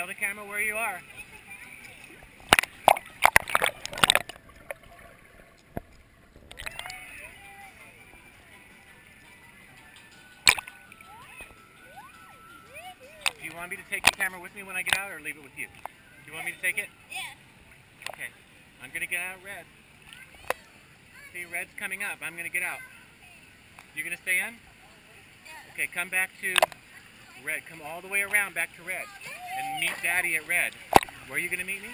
Tell the camera where you are. Do you want me to take the camera with me when I get out, or leave it with you? Do you want me to take it? Yeah. Okay. I'm going to get out Red. See, Red's coming up. I'm going to get out. You going to stay in? Yeah. Okay, come back to Red. Come all the way around back to Red. And meet Daddy at Red. Where are you going to meet me?